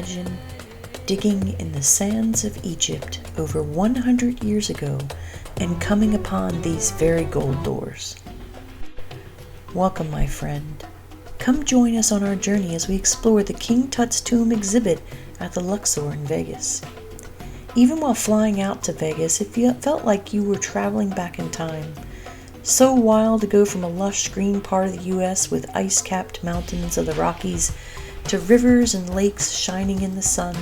imagine digging in the sands of Egypt over 100 years ago and coming upon these very gold doors? Welcome, my friend. Come join us on our journey as we explore the King Tut's tomb exhibit at the Luxor in Vegas. Even while flying out to Vegas, it felt like you were traveling back in time. So wild to go from a lush green part of the U.S. with ice-capped mountains of the Rockies to rivers and lakes shining in the sun,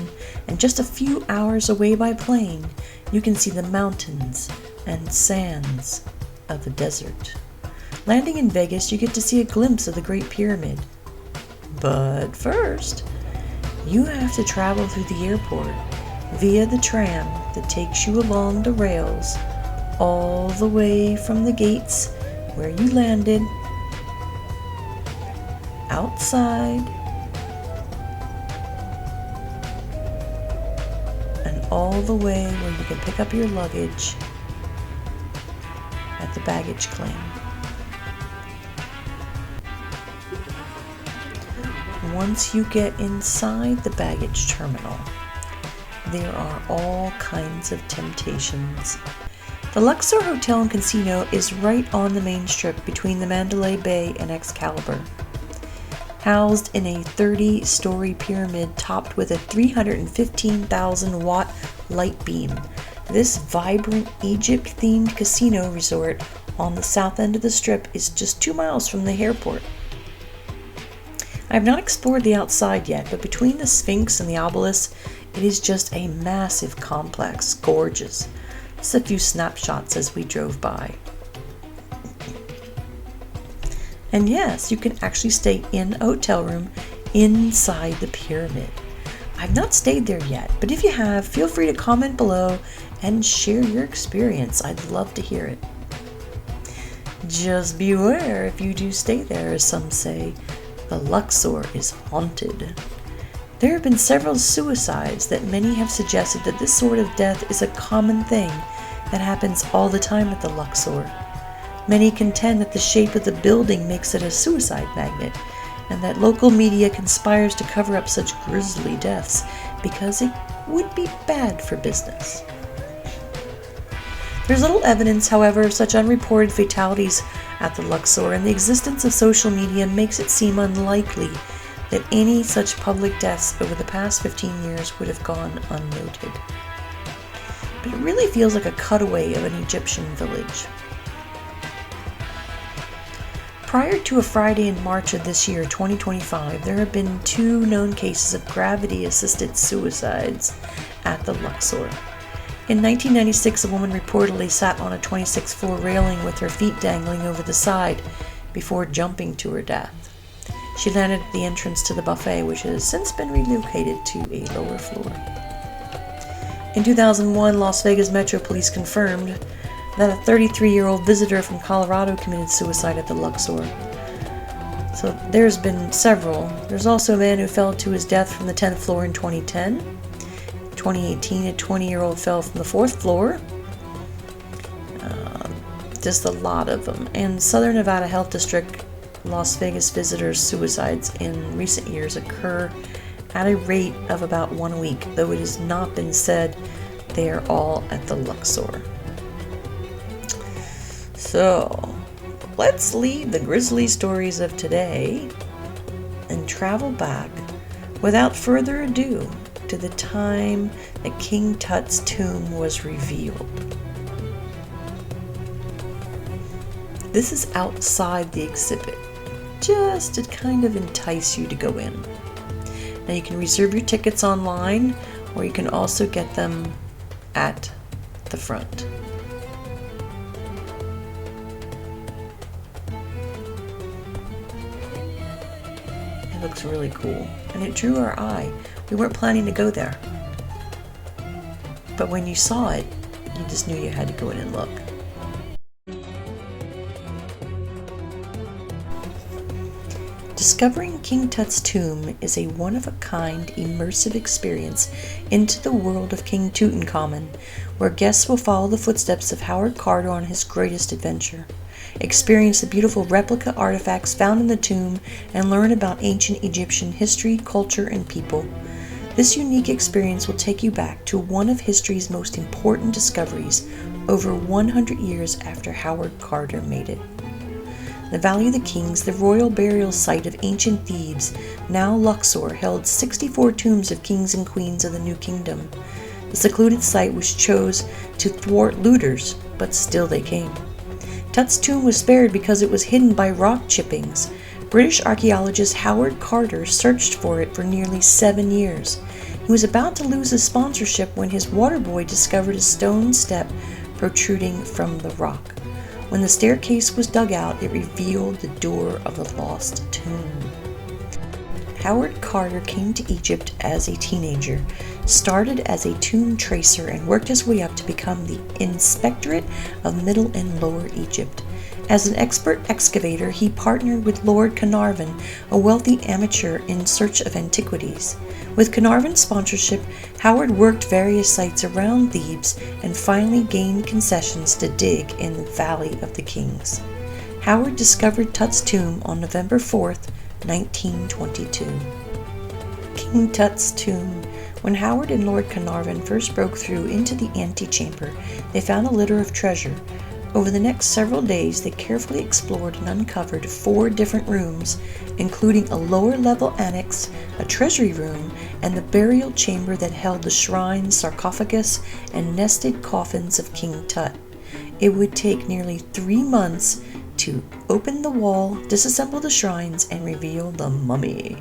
and just a few hours away by plane, you can see the mountains and sands of the desert. Landing in Vegas, you get to see a glimpse of the Great Pyramid. But first, you have to travel through the airport via the tram that takes you along the rails all the way from the gates where you landed, outside, and all the way where you can pick up your luggage at the baggage claim. Once you get inside the baggage terminal, there are all kinds of temptations. The Luxor Hotel and Casino is right on the main strip between the Mandalay Bay and Excalibur. Housed in a 30-story pyramid topped with a 315,000-watt light beam, this vibrant Egypt-themed casino resort on the south end of the strip is just 2 miles from the airport. I have not explored the outside yet, but between the Sphinx and the obelisk, it is just a massive complex, gorgeous. Just a few snapshots as we drove by. And yes, you can actually stay in a hotel room inside the pyramid. I've not stayed there yet, but if you have, feel free to comment below and share your experience. I'd love to hear it. Just beware if you do stay there, as some say, the Luxor is haunted. There have been several suicides that many have suggested that this sort of death is a common thing that happens all the time at the Luxor. Many contend that the shape of the building makes it a suicide magnet, and that local media conspires to cover up such grisly deaths because it would be bad for business. There's little evidence, however, of such unreported fatalities at the Luxor, and the existence of social media makes it seem unlikely that any such public deaths over the past 15 years would have gone unnoted. But it really feels like a cutaway of an Egyptian village. Prior to a Friday in March of this year, 2025, there have been 2 known cases of gravity-assisted suicides at the Luxor. In 1996, a woman reportedly sat on a 26th floor railing with her feet dangling over the side before jumping to her death. She landed at the entrance to the buffet, which has since been relocated to a lower floor. In 2001, Las Vegas Metro Police confirmed that a 33-year-old visitor from Colorado committed suicide at the Luxor. So there's been several. There's also a man who fell to his death from the 10th floor in 2010. 2018, a 20-year-old fell from the 4th floor. Just a lot of them. And Southern Nevada Health District, Las Vegas visitors' suicides in recent years occur at a rate of about 1 a week, though it has not been said they are all at the Luxor. So, let's leave the grisly stories of today and travel back, without further ado, to the time that King Tut's tomb was revealed. This is outside the exhibit, just to kind of entice you to go in. Now you can reserve your tickets online, or you can also get them at the front. It looks really cool, and it drew our eye. We weren't planning to go there, but when you saw it, you just knew you had to go in and look. Discovering King Tut's tomb is a one-of-a-kind, immersive experience into the world of King Tutankhamun, where guests will follow the footsteps of Howard Carter on his greatest adventure, experience the beautiful replica artifacts found in the tomb, and learn about ancient Egyptian history, culture, and people. This unique experience will take you back to one of history's most important discoveries over 100 years after Howard Carter made it. The Valley of the Kings, the royal burial site of ancient Thebes, now Luxor, held 64 tombs of kings and queens of the New Kingdom. The secluded site was chose to thwart looters, but still they came. Tut's tomb was spared because it was hidden by rock chippings. British archaeologist Howard Carter searched for it for nearly 7 years. He was about to lose his sponsorship when his water boy discovered a stone step protruding from the rock. When the staircase was dug out, it revealed the door of the lost tomb. Howard Carter came to Egypt as a teenager, started as a tomb tracer, and worked his way up to become the Inspectorate of Middle and Lower Egypt. As an expert excavator, he partnered with Lord Carnarvon, a wealthy amateur in search of antiquities. With Carnarvon's sponsorship, Howard worked various sites around Thebes and finally gained concessions to dig in the Valley of the Kings. Howard discovered Tut's tomb on November 4th, 1922. King Tut's tomb. When Howard and Lord Carnarvon first broke through into the antechamber, they found a litter of treasure. Over the next several days, they carefully explored and uncovered 4 different rooms, including a lower-level annex, a treasury room, and the burial chamber that held the shrine, sarcophagus, and nested coffins of King Tut. It would take nearly 3 months to open the wall, disassemble the shrines, and reveal the mummy.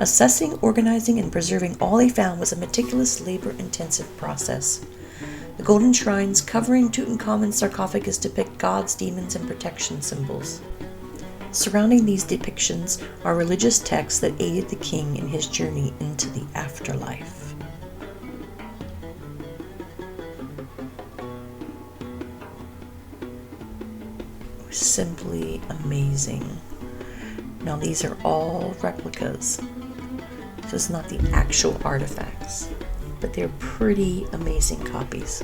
Assessing, organizing, and preserving all they found was a meticulous, labor-intensive process. The golden shrines covering Tutankhamun's sarcophagus depict gods, demons, and protection symbols. Surrounding these depictions are religious texts that aided the king in his journey into the afterlife. It was simply amazing. Now these are all replicas. This is not the actual artifacts, but they're pretty amazing copies.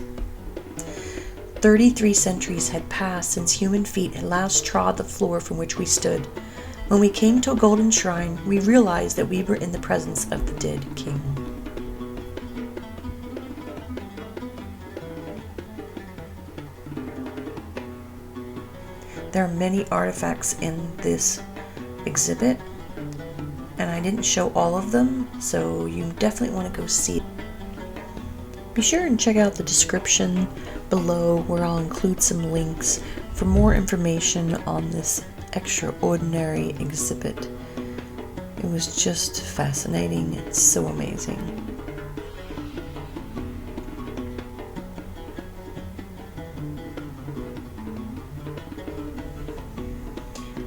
33 centuries had passed since human feet had last trod the floor from which we stood. When we came to a golden shrine, we realized that we were in the presence of the dead king. There are many artifacts in this exhibit, and I didn't show all of them, so you definitely want to go see it. Be sure and check out the description below, where I'll include some links for more information on this extraordinary exhibit. It was just fascinating and so amazing.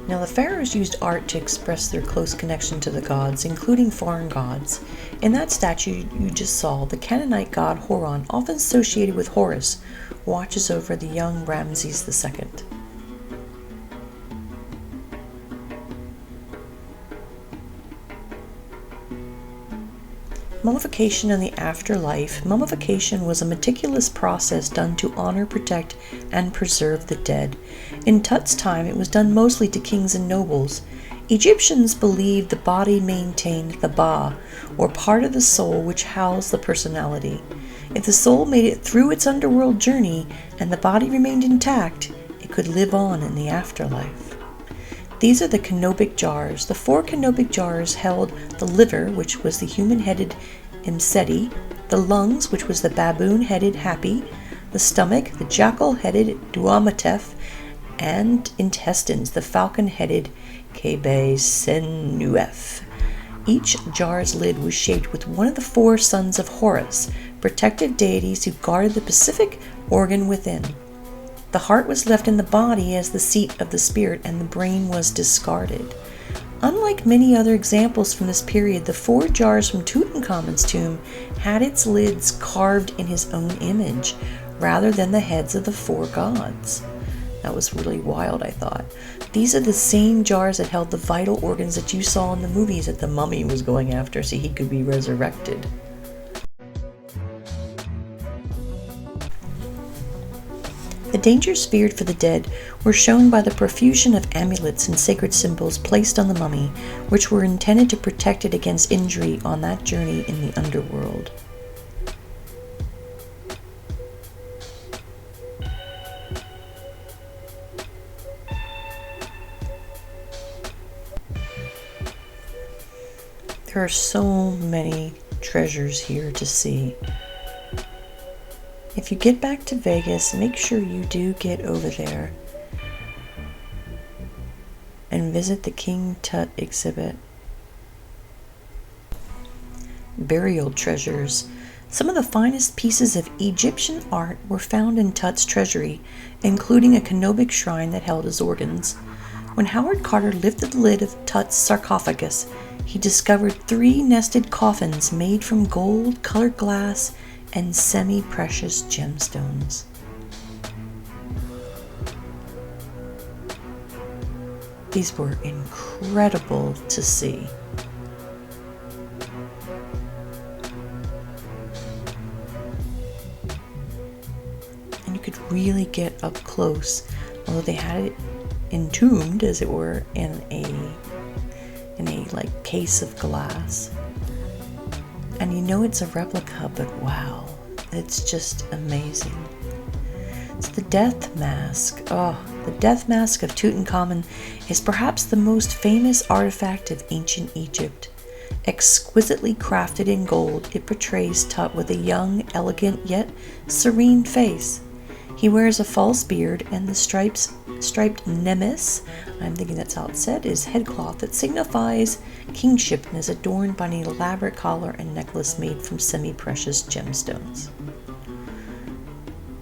Now, the pharaohs used art to express their close connection to the gods, including foreign gods. In that statue you just saw, the Canaanite god Horon, often associated with Horus, watches over the young Ramses II. Mummification and the afterlife. Mummification was a meticulous process done to honor, protect, and preserve the dead. In Tut's time, it was done mostly to kings and nobles. Egyptians believed the body maintained the ba, or part of the soul which housed the personality. If the soul made it through its underworld journey and the body remained intact, it could live on in the afterlife. These are the canopic jars. The 4 canopic jars held the liver, which was the human-headed Imseti, the lungs, which was the baboon-headed Hapi, the stomach, the jackal-headed Duamatef, and intestines, the falcon-headed Kebe Senuef. Each jar's lid was shaped with one of the 4 sons of Horus, protective deities who guarded the specific organ within. The heart was left in the body as the seat of the spirit, and the brain was discarded. Unlike many other examples from this period, the 4 jars from Tutankhamun's tomb had its lids carved in his own image, rather than the heads of the 4 gods. That was really wild, I thought. These are the same jars that held the vital organs that you saw in the movies that the mummy was going after so he could be resurrected. The dangers feared for the dead were shown by the profusion of amulets and sacred symbols placed on the mummy, which were intended to protect it against injury on that journey in the underworld. There are so many treasures here to see. If you get back to Vegas, make sure you do get over there and visit the King Tut exhibit. Burial treasures. Some of the finest pieces of Egyptian art were found in Tut's treasury, including a canopic shrine that held his organs. When Howard Carter lifted the lid of Tut's sarcophagus, he discovered 3 nested coffins made from gold, colored glass, and semi-precious gemstones. These were incredible to see. And you could really get up close, although they had it entombed, as it were, in a like case of glass. And you know it's a replica, but wow, it's just amazing. It's the death mask. Oh, the death mask of Tutankhamun is perhaps the most famous artifact of ancient Egypt. Exquisitely crafted in gold, it portrays Tut with a young, elegant, yet serene face. He wears a false beard, and the striped nemes, I'm thinking that's how it's said, is headcloth that signifies kingship and is adorned by an elaborate collar and necklace made from semi-precious gemstones.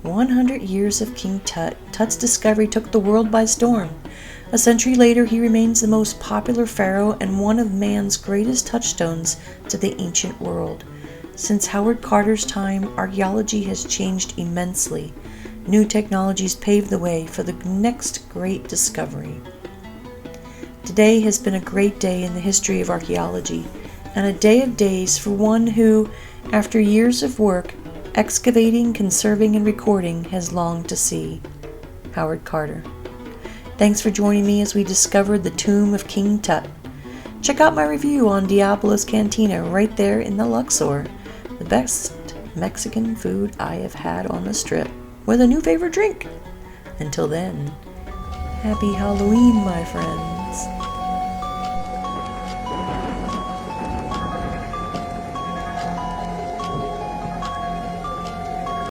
100 years of King Tut. Tut's discovery took the world by storm. A century later, he remains the most popular pharaoh and one of man's greatest touchstones to the ancient world. Since Howard Carter's time, archaeology has changed immensely. New technologies paved the way for the next great discovery. Today has been a great day in the history of archaeology, and a day of days for one who, after years of work, excavating, conserving, and recording, has longed to see. Howard Carter. Thanks for joining me as we discovered the tomb of King Tut. Check out my review on Diablo's Cantina right there in the Luxor, the best Mexican food I have had on the Strip, with a new favorite drink. Until then, happy Halloween, my friends.